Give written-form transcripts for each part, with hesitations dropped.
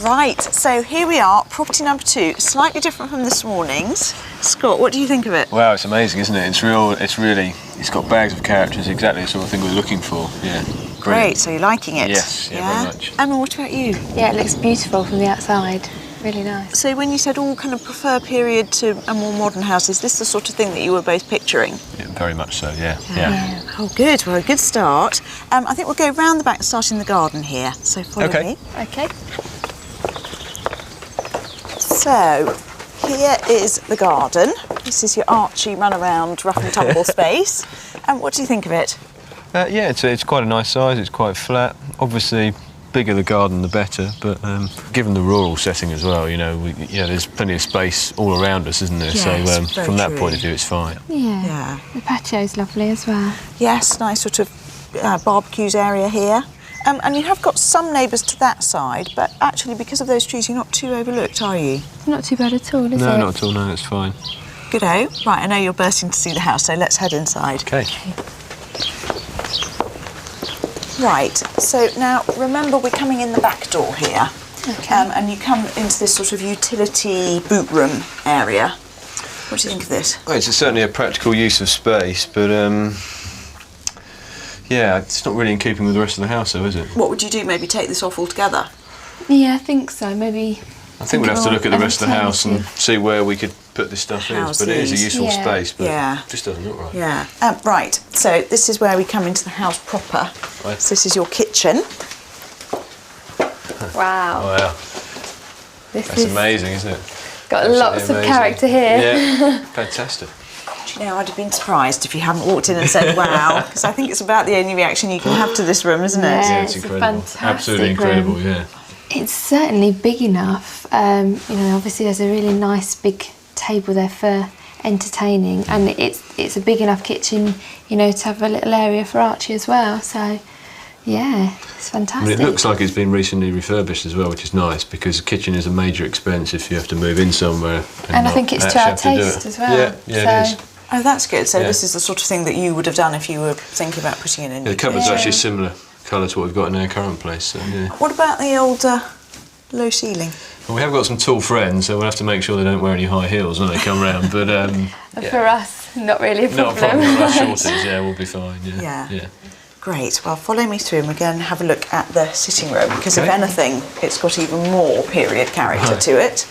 Right, so here we are, property number 2, slightly different from this morning's. Scott, what do you think of it? Wow, it's amazing, isn't it? It's got bags of characters, exactly the sort of thing we're looking for. Yeah. Great, so you're liking it? Yes, very much. Emma, what about you? Yeah, it looks beautiful from the outside. Really nice. So when you said all kind of prefer period to a more modern house, is this the sort of thing that you were both picturing? Yeah, very much so, yeah. Oh, good. Well, a good start. I think we'll go round the back and start in the garden here. So follow me. Okay. So here is the garden. This is your Archie run-around rough and tumble space. And what do you think of it? Yeah, it's quite a nice size. It's quite flat. Obviously, bigger the garden, the better. But given the rural setting as well, there's plenty of space all around us, isn't there? Yes, so from that point of view, it's fine. Yeah. The patio's lovely as well. Yes, nice sort of barbecues area here. And you have got some neighbours to that side, but actually because of those trees, you're not too overlooked, are you? Not too bad at all, is it? No, not at all. No, it's fine. Good-o. Right, I know you're bursting to see the house, so let's head inside. Okay. Right, so now remember we're coming in the back door here. Okay. And you come into this sort of utility boot room area. What do you think of this? Well, it's certainly a practical use of space, but yeah, it's not really in keeping with the rest of the house, though, is it? What would you do? Maybe take this off altogether? Yeah, I think so. Maybe. I think we'd have to look at the rest of the house and see where we could put this stuff in. But it is a useful space, but it just doesn't look right. Yeah. Right, so this is where we come into the house proper. Right. So this is your kitchen. Wow. Wow. That's amazing, isn't it? Got Absolutely lots of amazing. character here. Yeah, fantastic. Do you know, I'd have been surprised if you hadn't walked in and said, wow, because I think it's about the only reaction you can have to this room, isn't it? Yeah, it's it's a incredible. fantastic Absolutely incredible, room. yeah. It's certainly big enough. Obviously there's a really nice big table there for entertaining, and it's a big enough kitchen, to have a little area for Archie as well. So, yeah, it's fantastic. It looks like it's been recently refurbished as well, which is nice, because the kitchen is a major expense if you have to move in somewhere. And I think it's to our taste as well. Yeah, it is. Oh, that's good. So this is the sort of thing that you would have done if you were thinking about putting it in. The cupboard's actually similar colour to what we've got in our current place. So, yeah. What about the old low ceiling? Well, we have got some tall friends, so we'll have to make sure they don't wear any high heels when they come round. But for us, not really a problem. Not a problem. For us shorties, we'll be fine. Yeah. Great. Well, follow me through and we're going to have a look at the sitting room, because if anything, it's got even more period character to it.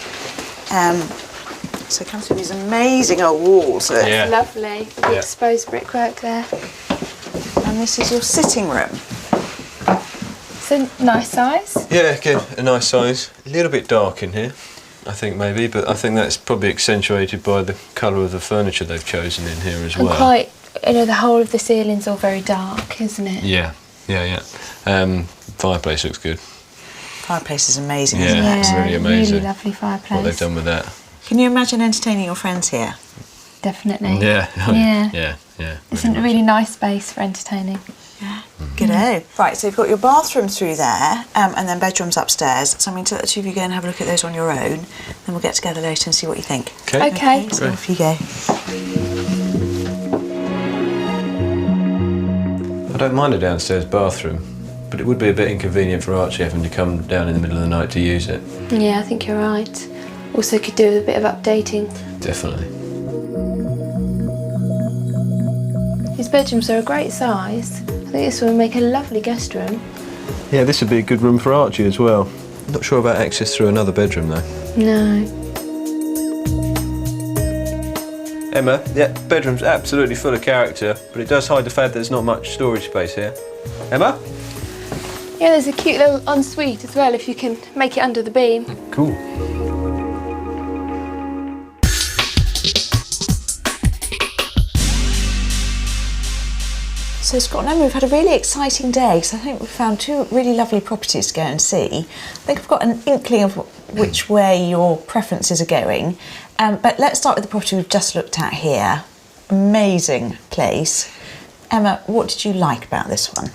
So it comes with these amazing old walls. It's lovely. The exposed brickwork there. And this is your sitting room. It's a nice size. Yeah, again, a nice size. A little bit dark in here, I think maybe, but I think that's probably accentuated by the colour of the furniture they've chosen in here as well. And quite, the whole of the ceiling's all very dark, isn't it? Yeah. Fireplace looks good. Fireplace is amazing, isn't it? Yeah, it's really amazing. Really lovely fireplace. What they've done with that. Can you imagine entertaining your friends here? Definitely. Yeah. It's a really nice space for entertaining. Yeah. Good-o. Right, so you've got your bathroom through there, and then bedrooms upstairs. So I'm going to let the two of you go and have a look at those on your own. Then we'll get together later and see what you think. Okay. So off you go. I don't mind a downstairs bathroom, but it would be a bit inconvenient for Archie having to come down in the middle of the night to use it. Yeah, I think you're right. Also could do with a bit of updating. Definitely. His bedrooms are a great size. I think this will make a lovely guest room. Yeah, this would be a good room for Archie as well. Not sure about access through another bedroom though. No. Emma, bedroom's absolutely full of character, but it does hide the fact there's not much storage space here. Emma? Yeah, there's a cute little ensuite as well, if you can make it under the beam. Cool. So Scott and Emma, we've had a really exciting day because I think we've found two really lovely properties to go and see. I think I've got an inkling of which way your preferences are going. But let's start with the property we've just looked at here. Amazing place. Emma, what did you like about this one?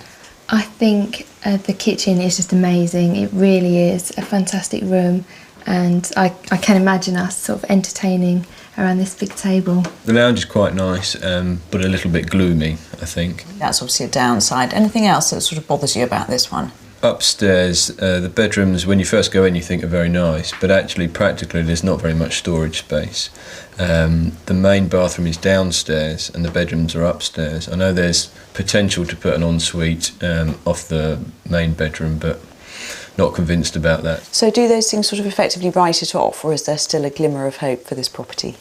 I think the kitchen is just amazing. It really is a fantastic room, and I can imagine us sort of entertaining around this big table. The lounge is quite nice, but a little bit gloomy, I think. That's obviously a downside. Anything else that sort of bothers you about this one? upstairs, the bedrooms, when you first go in, you think are very nice, but actually, practically, there's not very much storage space. The main bathroom is downstairs and the bedrooms are upstairs. I know there's potential to put an ensuite off the main bedroom, but not convinced about that. So do those things sort of effectively write it off, or is there still a glimmer of hope for this property?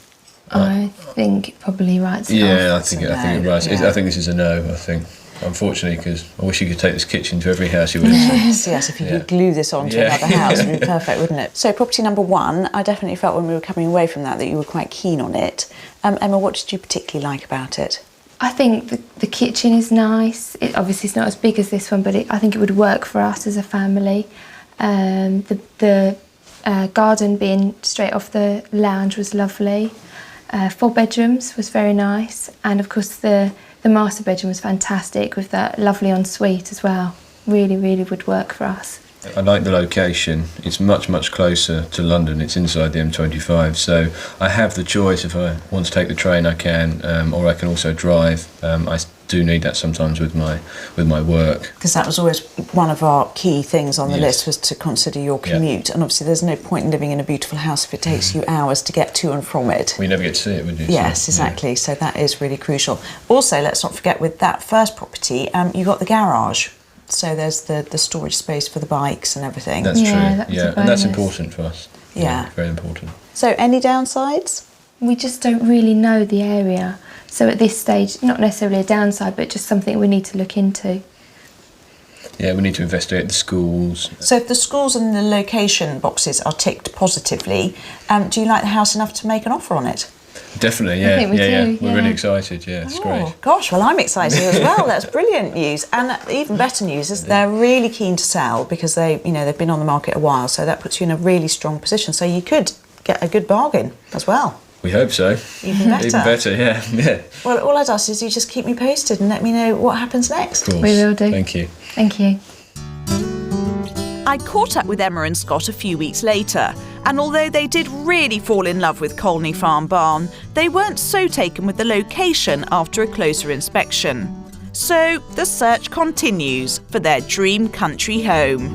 I think it probably writes it Yeah, off. I think it writes. Yeah. I think this is a no. I think, unfortunately, because I wish you could take this kitchen to every house you went to. Yes, if you could glue this on to Yeah. another house, it would be perfect, wouldn't it? So property number 1, I definitely felt when we were coming away from that you were quite keen on it. Emma, what did you particularly like about it? I think the kitchen is nice. Obviously it's not as big as this one, but I think it would work for us as a family. The garden being straight off the lounge was lovely. 4 bedrooms was very nice, and of course the master bedroom was fantastic with that lovely ensuite as well. Really, really would work for us. I like the location. It's much, much closer to London. It's inside the M25, so I have the choice. If I want to take the train, I can, or I can also drive. I do need that sometimes with my work. Because that was always one of our key things on the Yes. list, was to consider your commute. And obviously there's no point in living in a beautiful house if it takes you hours to get to and from it. Well, you never get to see it, would you? Yes, So, exactly. So that is really crucial. Also, let's not forget with that first property, you got the garage. So there's the storage space for the bikes and everything. That's Yeah, true. that was Yeah, a and that's bonus. important for us. Yeah. Very important. So any downsides? We just don't really know the area. So at this stage, not necessarily a downside, but just something we need to look into. Yeah, we need to investigate the schools. So if the schools and the location boxes are ticked positively, do you like the house enough to make an offer on it? Definitely, yeah. think we yeah. do, We're yeah. really excited, yeah, it's great. Oh, gosh, well, I'm excited as well. That's brilliant news. And even better news is they're really keen to sell because they've been on the market a while, so that puts you in a really strong position. So you could get a good bargain as well. We hope so. Even better. Even better, yeah. Well, all I'd ask is you just keep me posted and let me know what happens next. Of course. We will do. Thank you. Thank you. I caught up with Emma and Scott a few weeks later, and although they did really fall in love with Colney Farm Barn, they weren't so taken with the location after a closer inspection. So the search continues for their dream country home.